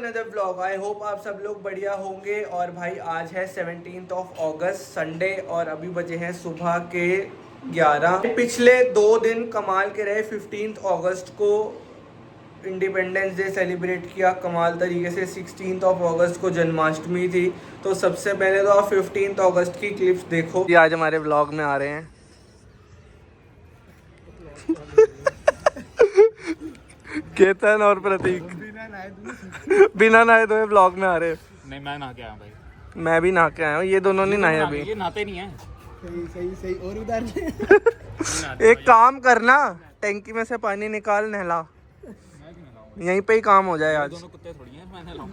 Another vlog. I hope आप सब लोग बढ़िया होंगे। और भाई आज है 17 अगस्त संडे और अभी बजे हैं सुबह के 11। पिछले 2 दिन कमाल के रहे। 15 अगस्त को इंडिपेंडेंस डे सेलिब्रेट किया कमाल तरीके से। 16 अगस्त को जन्माष्टमी थी। तो सबसे पहले तो आप 15 अगस्त की क्लिप्स देखो। ये आज हमारे व्लॉग में आ रहे हैं। केतन और प्रतीक बिना नहाए धोए ब्लॉग में आ रहे हैं। नहीं, मैं नहा के आया भाई। मैं भी नहा के आया हूँ। ये दोनों नहीं नहाए अभी। ये नहाते नहीं है। सही और उधर एक काम करना, टैंकी में से पानी निकाल, नहला। यहीं पे ही काम हो जाए आज। दोनों कुत्ते थोड़ी हैं, मैं नहलाऊं।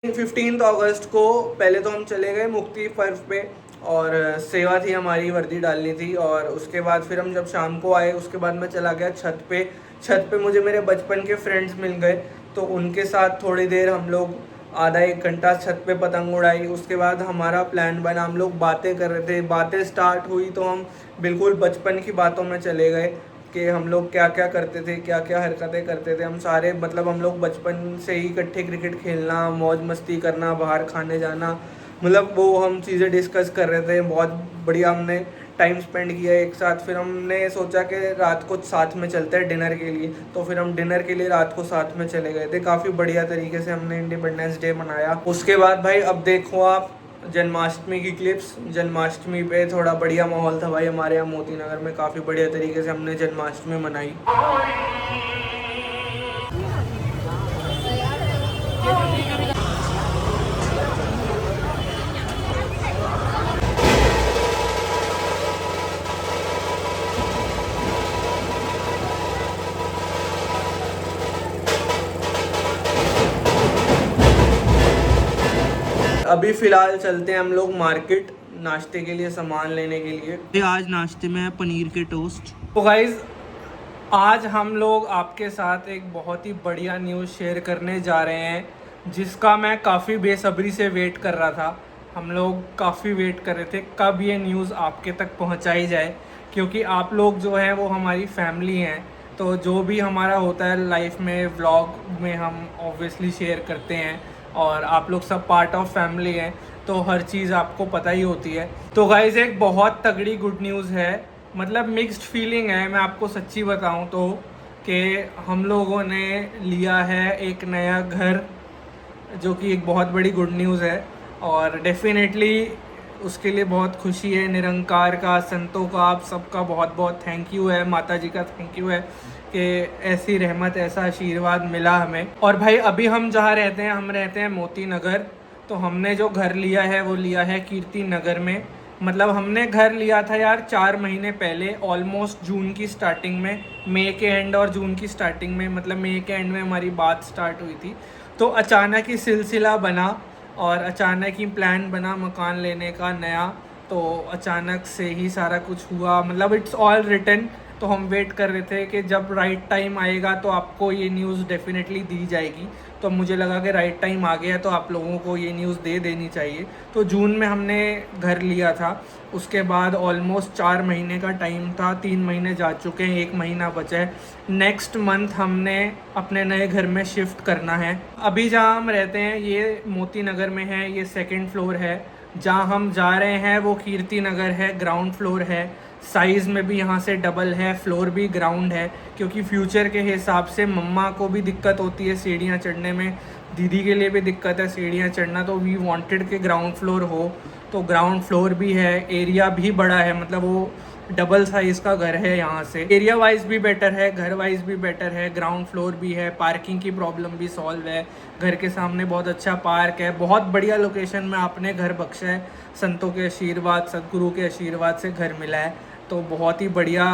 15 अगस्त को पहले तो हम चले गए मुक्ति पर्व पे और सेवा थी हमारी, वर्दी डालनी थी। और उसके बाद फिर हम जब शाम को आए उसके बाद मैं चला गया छत पे। छत पे मुझे मेरे बचपन के फ्रेंड्स मिल गए तो उनके साथ थोड़ी देर हम लोग आधा एक घंटा छत पे पतंग उड़ाई। उसके बाद हमारा प्लान बना, हम लोग बातें कर रहे थे। बातें स्टार्ट हुई तो हम बिल्कुल बचपन की बातों में चले गए कि हम लोग क्या क्या करते थे, क्या क्या हरकतें करते थे हम सारे। मतलब हम लोग बचपन से ही इकट्ठे क्रिकेट खेलना, मौज मस्ती करना, बाहर खाने जाना, मतलब वो हम चीज़ें डिस्कस कर रहे थे। बहुत बढ़िया हमने टाइम स्पेंड किया एक साथ। फिर हमने सोचा कि रात को साथ में चलते हैं डिनर के लिए। तो फिर हम डिनर के लिए रात को साथ में चले गए थे। काफ़ी बढ़िया तरीके से हमने इंडिपेंडेंस डे मनाया। उसके बाद भाई अब देखो आप जन्माष्टमी की क्लिप्स। जन्माष्टमी पे थोड़ा बढ़िया माहौल था भाई हमारे यहाँ मोती नगर में। काफ़ी बढ़िया तरीके से हमने जन्माष्टमी मनाई। अभी फ़िलहाल चलते हैं हम लोग मार्केट नाश्ते के लिए, सामान लेने के लिए। आज नाश्ते में है पनीर के टोस्ट। तो गाइज़ आज हम लोग आपके साथ एक बहुत ही बढ़िया न्यूज़ शेयर करने जा रहे हैं जिसका मैं काफ़ी बेसब्री से वेट कर रहा था। हम लोग काफ़ी वेट कर रहे थे कब ये न्यूज़ आपके तक पहुंचाई जाए, क्योंकि आप लोग जो हैं वो हमारी फैमिली हैं। तो जो भी हमारा होता है लाइफ में, व्लॉग में हम ऑब्वियसली शेयर करते हैं और आप लोग सब पार्ट ऑफ फैमिली हैं तो हर चीज़ आपको पता ही होती है। तो गाइज़ एक बहुत तगड़ी गुड न्यूज़ है, मतलब मिक्स्ड फीलिंग है। मैं आपको सच्ची बताऊं तो कि हम लोगों ने लिया है एक नया घर, जो कि एक बहुत बड़ी गुड न्यूज़ है। और डेफिनेटली उसके लिए बहुत खुशी है। निरंकार का, संतों का, आप सबका बहुत बहुत थैंक यू है। माता जी का थैंक यू है कि ऐसी रहमत, ऐसा आशीर्वाद मिला हमें। और भाई अभी हम जहाँ रहते हैं, हम रहते हैं मोती नगर। तो हमने जो घर लिया है वो लिया है कीर्ति नगर में। मतलब हमने घर लिया था यार 4 महीने पहले, ऑलमोस्ट जून की स्टार्टिंग में, मई के एंड और जून की स्टार्टिंग में, मतलब मई के एंड में हमारी बात स्टार्ट हुई थी। तो अचानक ही सिलसिला बना और अचानक ही प्लान बना मकान लेने का नया। तो अचानक से ही सारा कुछ हुआ, मतलब इट्स ऑल रिटन। तो हम वेट कर रहे थे कि जब राइट टाइम आएगा तो आपको ये न्यूज़ डेफिनेटली दी जाएगी। तो मुझे लगा कि राइट टाइम आ गया तो आप लोगों को ये न्यूज़ दे देनी चाहिए। तो जून में हमने घर लिया था। उसके बाद ऑलमोस्ट 4 महीने का टाइम था, 3 महीने जा चुके हैं, 1 महीना बचा है। नेक्स्ट मंथ हमने अपने नए घर में शिफ्ट करना है। अभी जहाँ हम रहते हैं ये मोती नगर में है, ये 2nd फ्लोर है। जहाँ हम जा रहे हैं वो कीर्ति नगर है, ग्राउंड फ्लोर है। साइज़ में भी यहाँ से डबल है, फ्लोर भी ग्राउंड है, क्योंकि फ्यूचर के हिसाब से मम्मा को भी दिक्कत होती है सीढ़ियाँ चढ़ने में, दीदी के लिए भी दिक्कत है सीढ़ियाँ चढ़ना। तो वी वांटेड के ग्राउंड फ्लोर हो, तो ग्राउंड फ्लोर भी है। एरिया भी बड़ा है, मतलब वो डबल साइज़ का घर है। यहाँ से एरिया वाइज भी बेटर है, घर वाइज भी बेटर है, ग्राउंड फ्लोर भी है। पार्किंग की प्रॉब्लम भी सॉल्व है। घर के सामने बहुत अच्छा पार्क है। बहुत बढ़िया लोकेशन में आपने घर बख्शा है। संतों के आशीर्वाद, सदगुरु के आशीर्वाद से घर मिला है, तो बहुत ही बढ़िया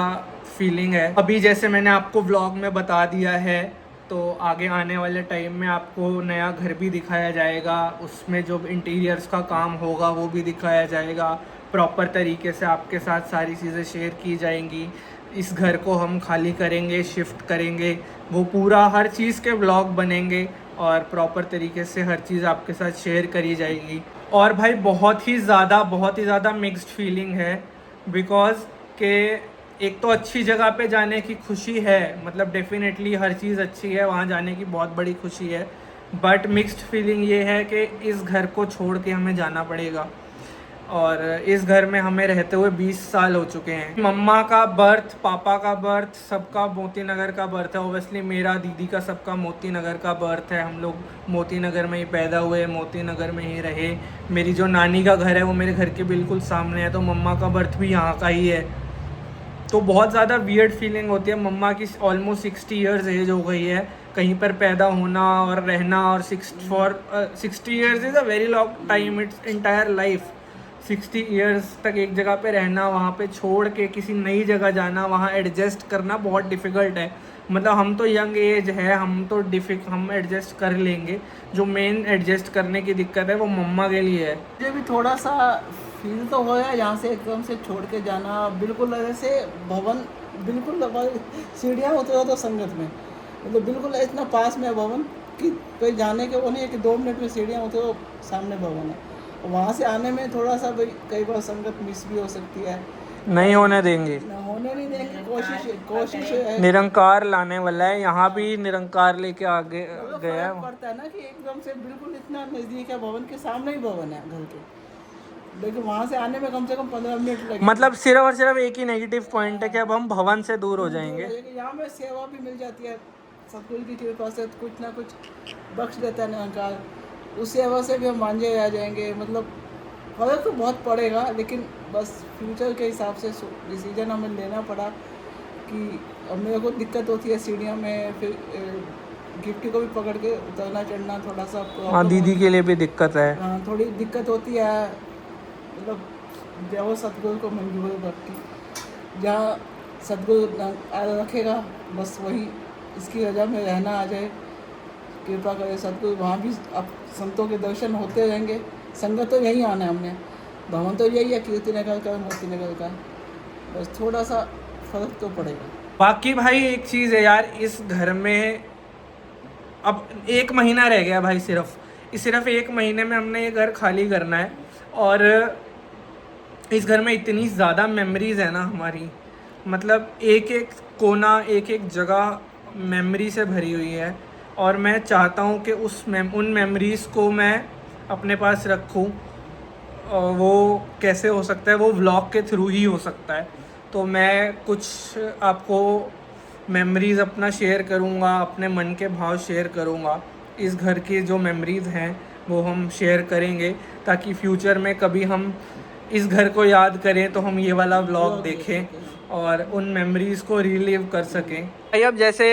फीलिंग है। अभी जैसे मैंने आपको व्लॉग में बता दिया है, तो आगे आने वाले टाइम में आपको नया घर भी दिखाया जाएगा। उसमें जो इंटीरियर्स का काम होगा वो भी दिखाया जाएगा। प्रॉपर तरीके से आपके साथ सारी चीज़ें शेयर की जाएंगी। इस घर को हम खाली करेंगे, शिफ्ट करेंगे, वो पूरा हर चीज़ के व्लॉग बनेंगे और प्रॉपर तरीके से हर चीज़ आपके साथ शेयर करी जाएगी। और भाई बहुत ही ज़्यादा मिक्स्ड फीलिंग है, बिकॉज़ के एक तो अच्छी जगह पे जाने की खुशी है, मतलब डेफिनेटली हर चीज़ अच्छी है, वहाँ जाने की बहुत बड़ी खुशी है, बट मिक्स्ड फीलिंग ये है कि इस घर को छोड़ के हमें जाना पड़ेगा। और इस घर में हमें रहते हुए 20 साल हो चुके हैं। मम्मा का बर्थ, पापा का बर्थ, सबका मोती नगर का बर्थ है। ओबियसली मेरा, दीदी का, सबका मोती नगर का बर्थ है। हम लोग मोती नगर में ही पैदा हुए, मोती नगर में ही रहे। मेरी जो नानी का घर है वो मेरे घर के बिल्कुल सामने है, तो मम्मा का बर्थ भी यहाँ का ही है। तो बहुत ज़्यादा वियर्ड फीलिंग होती है। मम्मा की ऑलमोस्ट 60 ईयर्स एज हो गई है, कहीं पर पैदा होना और रहना, और 60 years is a very long time, it's entire life. 60 years तक एक जगह पे रहना, वहाँ पे छोड़ के किसी नई जगह जाना, वहाँ एडजस्ट करना बहुत डिफ़िकल्ट है। मतलब हम तो यंग एज है, हम एडजस्ट कर लेंगे। जो मेन एडजस्ट करने की दिक्कत है वो मम्मा के लिए है। मुझे भी थोड़ा सा फील तो हो है यहाँ से एकदम से छोड़ के जाना, बिल्कुल ऐसे भवन, बिल्कुल सीढ़ियाँ होते हो तो संगत में, मतलब बिल्कुल इतना पास में है भवन कि कोई जाने के वो नहीं है कि 2 मिनट में सीढ़ियाँ होते हो सामने भवन है। वहाँ से आने में थोड़ा सा भाई कई बार संगत मिस भी हो सकती है। नहीं होने देंगे, होने नहीं देंगे, कोशिश है। निरंकार लाने वाला है, यहाँ भी निरंकार लेके आगे मतलब गया फर्क है। पड़ता है ना कि एकदम से बिल्कुल इतना नज़दीक है, भवन के सामने ही भवन है घर के, लेकिन वहाँ से आने में कम से कम 15 मिनट लगे। मतलब सिर्फ और सिर्फ एक ही नेगेटिव पॉइंट है कि अब हम भवन से दूर हो जाएंगे। यहाँ में सेवा भी मिल जाती है, सतगुरु की कृपा से कुछ ना कुछ बख्श देता है निरंकार, उस सेवा से भी हम मांझे आ जाएंगे। मतलब फर्क तो बहुत पड़ेगा, लेकिन बस फ्यूचर के हिसाब से डिसीजन हमें लेना पड़ा कि अब मेरे को दिक्कत होती है सीढ़ियों में, फिर गिफ्टी को भी पकड़ के उतरना चढ़ना थोड़ा सा। हाँ, दीदी के लिए भी दिक्कत है। हाँ, थोड़ी दिक्कत होती है। मतलब जब सतगुरु को मंजूर है भक्ति, जहाँ सतगुरु रखेगा बस वही इसकी वजह में रहना आ जाए, कृपा करे सतगुरु। वहाँ भी अब संतों के दर्शन होते रहेंगे। संगत तो यही आना है हमने, भवन तो यही है कीर्ति नगर का, मोती नगर का, बस थोड़ा सा फर्क तो पड़ेगा। बाकी भाई एक चीज़ है यार, इस घर में अब 1 महीना रह गया भाई, सिर्फ 1 महीने में हमने ये घर खाली करना है। और इस घर में इतनी ज़्यादा मेमोरीज़ है ना हमारी, मतलब एक एक कोना, एक एक जगह मेमोरी से भरी हुई है। और मैं चाहता हूँ कि उन मेमोरीज़ को मैं अपने पास रखूँ। और वो कैसे हो सकता है, वो व्लॉग के थ्रू ही हो सकता है। तो मैं कुछ आपको मेमोरीज़ अपना शेयर करूँगा, अपने मन के भाव शेयर करूँगा। इस घर की जो मेमोरीज़ हैं वो हम शेयर करेंगे, ताकि फ्यूचर में कभी हम इस घर को याद करें तो हम ये वाला व्लॉग देखें और उन मेमोरीज़ को रिलीव कर सकें। भाई अब जैसे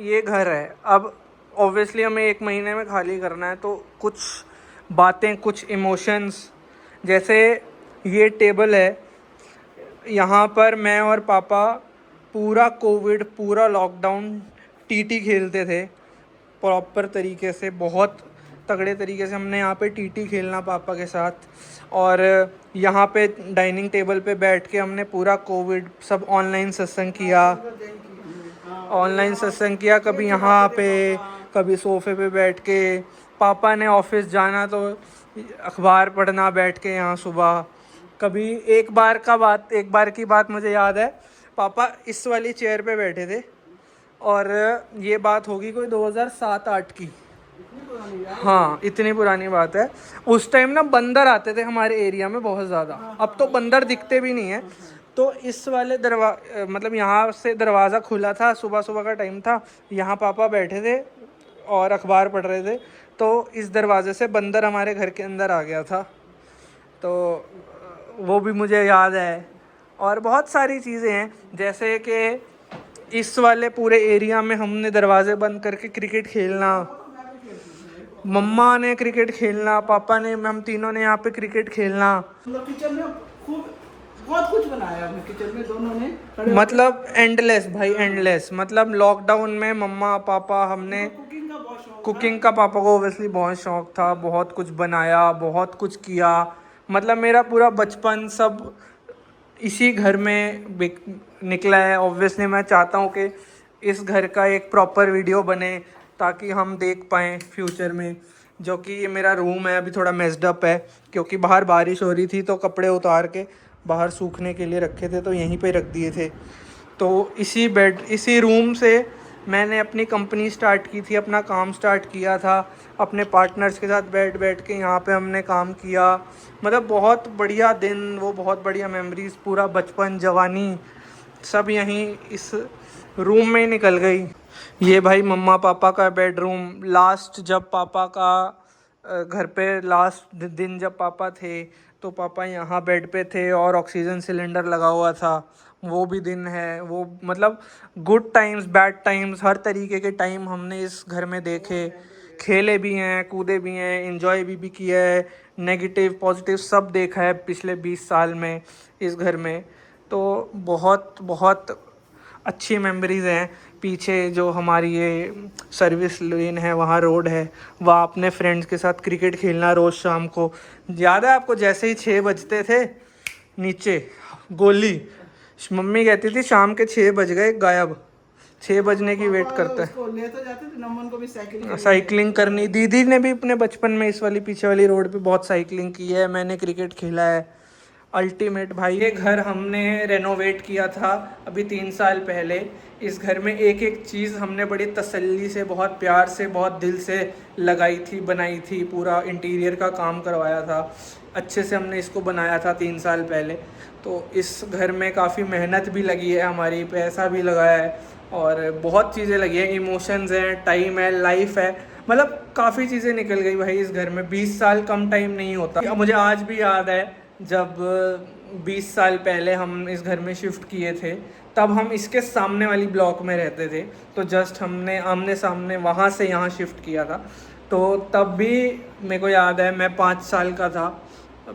ये घर है, अब ऑब्वियसली हमें 1 महीने में खाली करना है, तो कुछ बातें, कुछ इमोशंस, जैसे ये टेबल है, यहाँ पर मैं और पापा पूरा कोविड, पूरा लॉकडाउन टीटी खेलते थे प्रॉपर तरीके से, बहुत तगड़े तरीके से हमने यहाँ पे टीटी खेलना पापा के साथ। और यहाँ पे डाइनिंग टेबल पे बैठ के हमने पूरा कोविड सब ऑनलाइन सत्संग किया, कभी यहाँ पे, कभी सोफे पे बैठ के। पापा ने ऑफिस जाना तो अखबार पढ़ना बैठ के यहाँ सुबह। कभी एक बार की बात मुझे याद है, पापा इस वाली चेयर पे बैठे थे, और ये बात होगी कोई 2007-8 की, हाँ इतनी पुरानी बात है। उस टाइम ना बंदर आते थे हमारे एरिया में बहुत ज़्यादा, अब तो बंदर दिखते भी नहीं है। तो इस वाले मतलब यहाँ से दरवाज़ा खुला था, सुबह सुबह का टाइम था, यहाँ पापा बैठे थे और अखबार पढ़ रहे थे, तो इस दरवाज़े से बंदर हमारे घर के अंदर आ गया था, तो वो भी मुझे याद है। और बहुत सारी चीज़ें हैं, जैसे कि इस वाले पूरे एरिया में हमने दरवाजे बंद करके क्रिकेट खेलना, मम्मा ने क्रिकेट खेलना, पापा ने, हम तीनों ने यहाँ पे क्रिकेट खेलना। किचन में खूब बहुत कुछ बनाया हमने किचन में दोनों ने, मतलब एंडलेस भाई, एंडलेस। मतलब लॉकडाउन में मम्मा पापा हमने कुकिंग का पापा को ओबियसली बहुत शौक था, बहुत कुछ बनाया, बहुत कुछ किया। मतलब मेरा पूरा बचपन सब इसी घर में निकला है। ऑब्वियसली मैं चाहता हूँ कि इस घर का एक प्रॉपर वीडियो बने, ताकि हम देख पाएँ फ्यूचर में। जो कि ये मेरा रूम है, अभी थोड़ा मेस्ड अप है क्योंकि बाहर बारिश हो रही थी, तो कपड़े उतार के बाहर सूखने के लिए रखे थे तो यहीं पे रख दिए थे। तो इसी रूम से मैंने अपनी कंपनी स्टार्ट की थी, अपना काम स्टार्ट किया था। अपने पार्टनर्स के साथ बैठ के यहाँ पे हमने काम किया। मतलब बहुत बढ़िया दिन, वो बहुत बढ़िया मेमोरीज, पूरा बचपन जवानी सब यहीं इस रूम में ही निकल गई। ये भाई मम्मा पापा का बेडरूम। लास्ट जब पापा का घर पे लास्ट दिन जब पापा थे तो पापा यहाँ बेड पे थे और ऑक्सीजन सिलेंडर लगा हुआ था। वो भी दिन है। वो मतलब गुड टाइम्स बैड टाइम्स हर तरीके के टाइम हमने इस घर में देखे। खेले भी हैं, कूदे भी हैं, एंजॉय भी किया है, नेगेटिव पॉजिटिव सब देखा है पिछले 20 साल में इस घर में। तो बहुत बहुत अच्छी मेमोरीज़ हैं। पीछे जो हमारी ये सर्विस लेन है, वहाँ रोड है, वहाँ अपने फ्रेंड्स के साथ क्रिकेट खेलना रोज़ शाम को। याद है आपको, जैसे ही 6 बजते थे नीचे गोली, मम्मी कहती थी शाम के 6 बज गए गायब, 6 बजने की वेट करता है। उसको ले तो जाते थे, नमन को भी साइकिलिंग करनी। दीदी ने भी अपने बचपन में इस वाली पीछे वाली रोड पे बहुत साइकिलिंग की है। मैंने क्रिकेट खेला है। अल्टीमेट भाई। ये घर हमने रेनोवेट किया था अभी 3 साल पहले। इस घर में एक एक चीज़ हमने बड़ी तसल्ली से, बहुत प्यार से, बहुत दिल से लगाई थी, बनाई थी। पूरा इंटीरियर का काम करवाया था, अच्छे से हमने इसको बनाया था 3 साल पहले। तो इस घर में काफ़ी मेहनत भी लगी है हमारी, पैसा भी लगाया है और बहुत चीज़ें लगी हैं, इमोशंस हैं, टाइम है, लाइफ है, मतलब काफ़ी चीज़ें निकल गई भाई इस घर में। 20 साल कम टाइम नहीं होता। मुझे आज भी याद है जब 20 साल पहले हम इस घर में शिफ्ट किए थे, तब हम इसके सामने वाली ब्लॉक में रहते थे। तो जस्ट हमने आमने सामने वहाँ से यहाँ शिफ्ट किया था। तो तब भी मेरे को याद है, मैं 5 साल का था,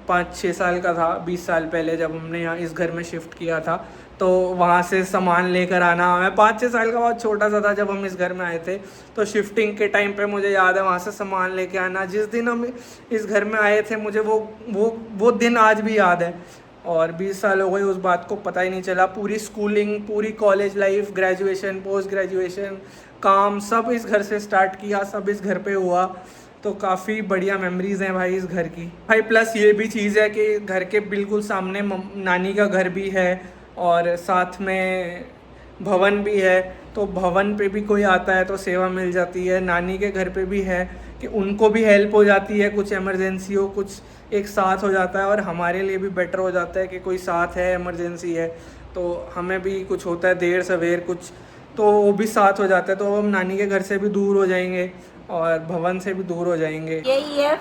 5-6 साल का था 20 साल पहले जब हमने यहाँ इस घर में शिफ्ट किया था। तो वहाँ से सामान लेकर आना, मैं 5-6 साल का बहुत छोटा सा था जब हम इस घर में आए थे। तो शिफ्टिंग के टाइम पे मुझे याद है वहाँ से सामान लेके आना। जिस दिन हम इस घर में आए थे मुझे वो दिन आज भी याद है। और 20 साल हो गए उस बात को पता ही नहीं चला। पूरी स्कूलिंग, पूरी college life, graduation, post graduation, काम सब इस घर से स्टार्ट किया, सब इस घर पे हुआ। तो काफ़ी बढ़िया मेमोरीज़ हैं भाई इस घर की। भाई प्लस ये भी चीज़ है कि घर के बिल्कुल सामने नानी का घर भी है और साथ में भवन भी है। तो भवन पे भी कोई आता है तो सेवा मिल जाती है। नानी के घर पे भी है कि उनको भी हेल्प हो जाती है, कुछ इमरजेंसी हो, कुछ एक साथ हो जाता है। और हमारे लिए भी बेटर हो जाता है कि कोई साथ है, इमरजेंसी है तो हमें भी कुछ होता है देर सवेर कुछ, तो वो भी साथ हो जाता है। तो हम नानी के घर से भी दूर हो जाएंगे और भवन से भी दूर हो जाएंगे। यही है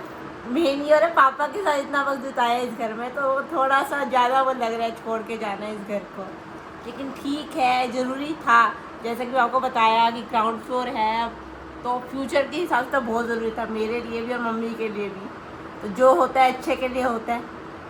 मेन ये, और पापा के साथ इतना वक्त बिताया इस घर में तो थोड़ा सा ज़्यादा वो लग रहा है छोड़ के जाना इस घर को। लेकिन ठीक है, ज़रूरी था। जैसे कि आपको बताया कि ग्राउंड फ्लोर है तो फ्यूचर के हिसाब से तो बहुत ज़रूरी था, मेरे लिए भी और मम्मी के लिए भी। तो जो होता है अच्छे के लिए होता है,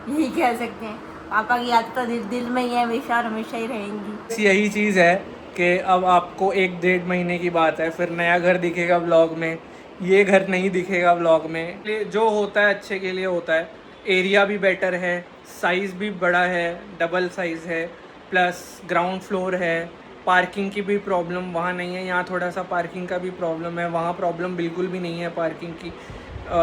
यही कह सकते हैं। पापा की याद तो दिल में ही है हमेशा और हमेशा ही रहेंगी। यही चीज़ है कि अब आपको 1-1.5 महीने की बात है, फिर नया घर दिखेगा व्लॉग में, ये घर नहीं दिखेगा व्लॉग में। जो होता है अच्छे के लिए होता है। एरिया भी बेटर है, साइज़ भी बड़ा है, डबल साइज़ है, प्लस ग्राउंड फ्लोर है। पार्किंग की भी प्रॉब्लम वहाँ नहीं है, यहाँ थोड़ा सा पार्किंग का भी प्रॉब्लम है, वहाँ प्रॉब्लम बिल्कुल भी नहीं है पार्किंग की।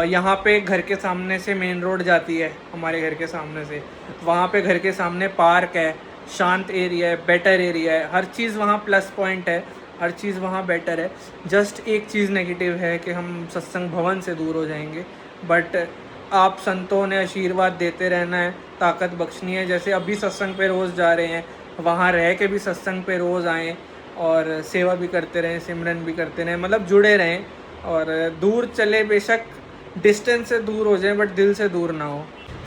यहाँ पे घर के सामने से मेन रोड जाती है, हमारे घर के सामने से, वहाँ पे घर के सामने पार्क है, शांत एरिया है, बेटर एरिया है, हर चीज़ वहाँ प्लस पॉइंट है, हर चीज़ वहाँ बेटर है। जस्ट एक चीज़ नेगेटिव है कि हम सत्संग भवन से दूर हो जाएंगे, बट आप संतों ने आशीर्वाद देते रहना है, ताकत बख्शनी है। जैसे अभी सत्संग पे रोज़ जा रहे हैं, वहाँ रह के भी सत्संग पे रोज़ आएँ और सेवा भी करते रहें, सिमरन भी करते रहें, मतलब जुड़े रहें। और दूर चले, बेशक डिस्टेंस से दूर हो जाए बट दिल से दूर ना हो।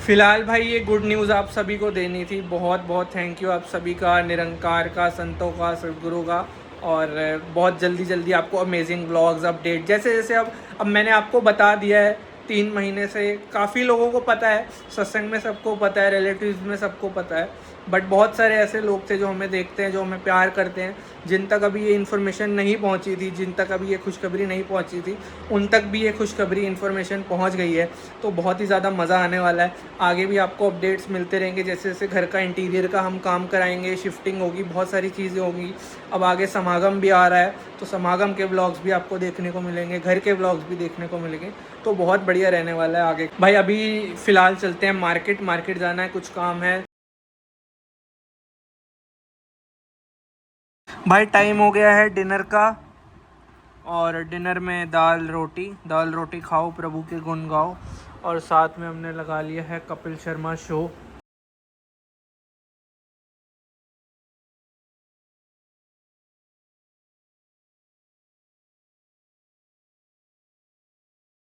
फ़िलहाल भाई ये गुड न्यूज़ आप सभी को देनी थी। बहुत बहुत थैंक यू आप सभी का, निरंकार का, संतों का, सदगुरु का। और बहुत जल्दी आपको अमेजिंग व्लॉग्स, अपडेट, जैसे जैसे अब मैंने आपको बता दिया है 3 महीने से, काफ़ी लोगों को पता है, सत्संग में सबको पता है, रिलेटिव्स में सबको पता है, बट बहुत सारे ऐसे लोग थे जो हमें देखते हैं, जो हमें प्यार करते हैं, जिन तक अभी ये इन्फॉर्मेशन नहीं पहुंची थी, जिन तक अभी ये खुशखबरी नहीं पहुंची थी, उन तक भी ये खुशखबरी इन्फॉर्मेशन पहुंच गई है। तो बहुत ही ज़्यादा मज़ा आने वाला है। आगे भी आपको अपडेट्स मिलते रहेंगे, जैसे जैसे घर का इंटीरियर का हम काम कराएंगे, शिफ्टिंग होगी, बहुत सारी चीज़ें होंगी। अब आगे समागम भी आ रहा है, तो समागम के व्लॉग्स भी आपको देखने को मिलेंगे, घर के व्लॉग्स भी देखने को मिलेंगे। तो बहुत बढ़िया रहने वाला है आगे। भाई अभी फ़िलहाल चलते हैं मार्केट जाना है, कुछ काम है। भाई टाइम हो गया है डिनर का, और डिनर में दाल रोटी खाओ, प्रभु के गुण गाओ, और साथ में हमने लगा लिया है कपिल शर्मा शो।